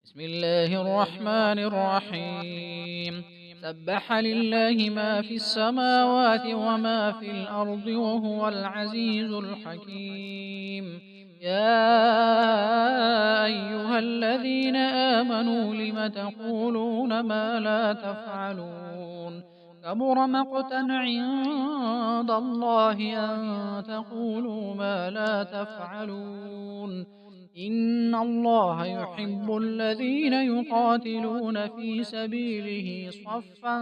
بسم الله الرحمن الرحيم. سبح لله ما في السماوات وما في الأرض وهو العزيز الحكيم. يا أيها الذين آمنوا لم تقولون ما لا تفعلون؟ كبر مقتا عند الله أن تقولوا ما لا تفعلون. إن الله يحب الذين يقاتلون في سبيله صفا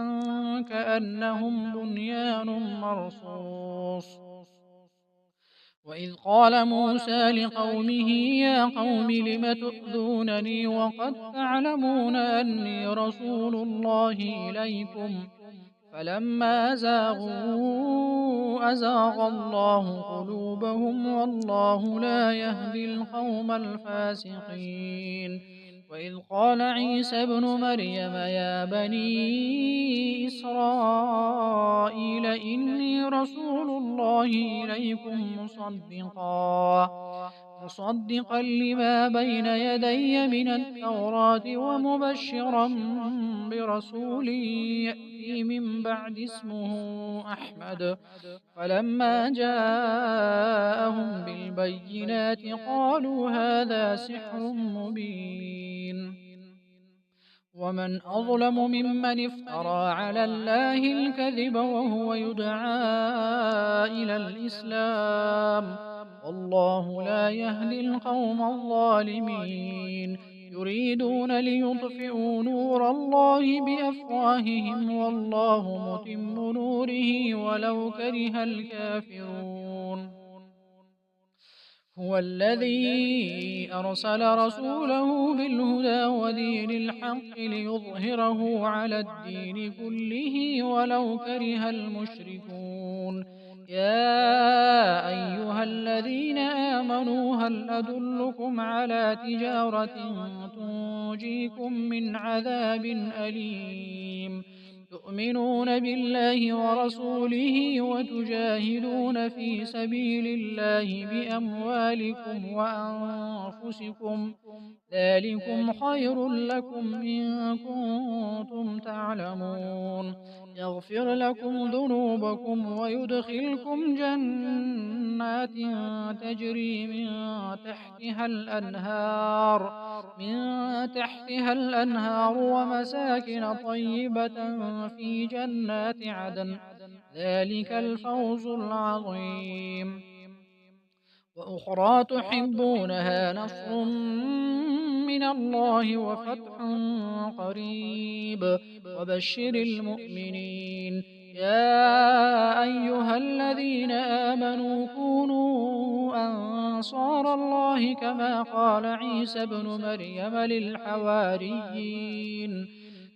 كأنهم بنيان مرصوص. وإذ قال موسى لقومه يا قوم لم تؤذونني وقد تعلمون أني رسول الله إليكم فلما زاغوا أزاغ الله قلوبهم والله لا يهدي القوم الفاسقين. وإذ قال عيسى ابن مريم يا بني إسرائيل إني رسول الله إليكم مصدقا لما بين يدي من التوراة ومبشرا برسول يأتي من بعد اسمه أحمد. فلما جاءهم بالبينات قالوا هذا سحر مبين. ومن أظلم ممن افترى على الله الكذب وهو يدعى إلى الإسلام والله لا يهدي القوم الظالمين. يريدون ليطفئوا نور الله بأفواههم والله متم نوره ولو كره الكافرون. هو الذي أرسل رسوله بالهدى ودين الحق ليظهره على الدين كله ولو كره المشركون. يا أيها الذين آمنوا هل أدلكم على تجارة تنجيكم من عذاب أليم تؤمنون بالله ورسوله وتجاهدون في سبيل الله بأموالكم وأنفسكم ذلكم خير لكم إن كنتم تعلمون. يغفر لكم ذنوبكم ويدخلكم جنات تجري من تحتها الأنهار ومساكن طيبة في جنات عدن ذلك الفوز العظيم. وأخرى تحبونها نصر من الله وفتح قريب وبشر المؤمنين. يا أيها الذين آمنوا كونوا أنصار الله كما قال عيسى ابن مريم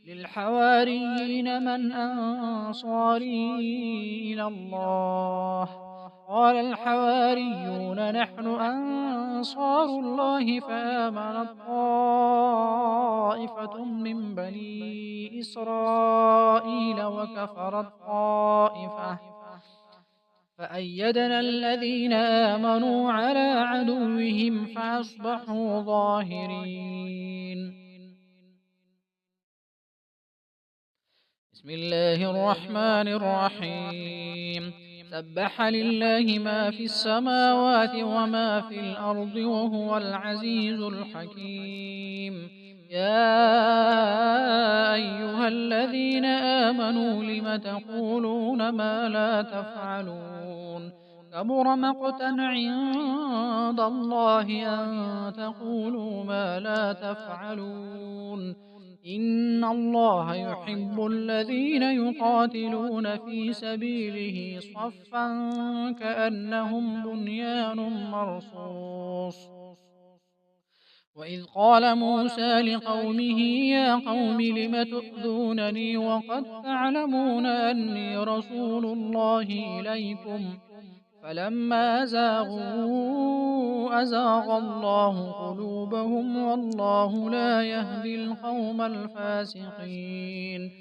للحواريين من أنصاري إلى الله؟ قال الحواريون نحن أنصار الله فآمنت طائفة من بني إسرائيل وكفرت طائفة فأيدنا الذين آمنوا على عدوهم فأصبحوا ظاهرين. بسم الله الرحمن الرحيم. سبح لله ما في السماوات وما في الأرض وهو العزيز الحكيم. يا أيها الذين آمنوا لم تقولون ما لا تفعلون؟ كبر مقتا عند الله أن تقولوا ما لا تفعلون. إن الله يحب الذين يقاتلون في سبيله صفا كأنهم بنيان مرصوص. وإذ قال موسى لقومه يا قوم لم تؤذونني وقد تعلمون أني رسول الله إليكم فلما زاغوا أزاغ الله قلوبهم والله لا يهدي القوم الفاسقين.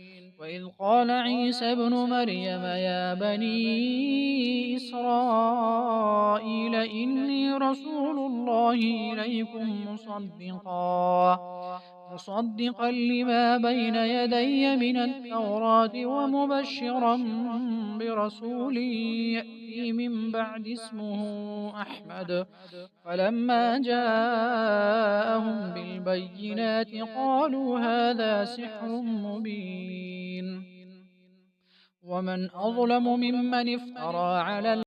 وإذ قال عيسى ابن مريم يا بني إسرائيل إني رسول الله إليكم مصدقا لما بين يدي من التوراة ومبشرا برسول يأتي من بعد اسمه أحمد. فلما جاءهم بالبينات قالوا هذا سحر مبين. ومن أظلم ممن افترى على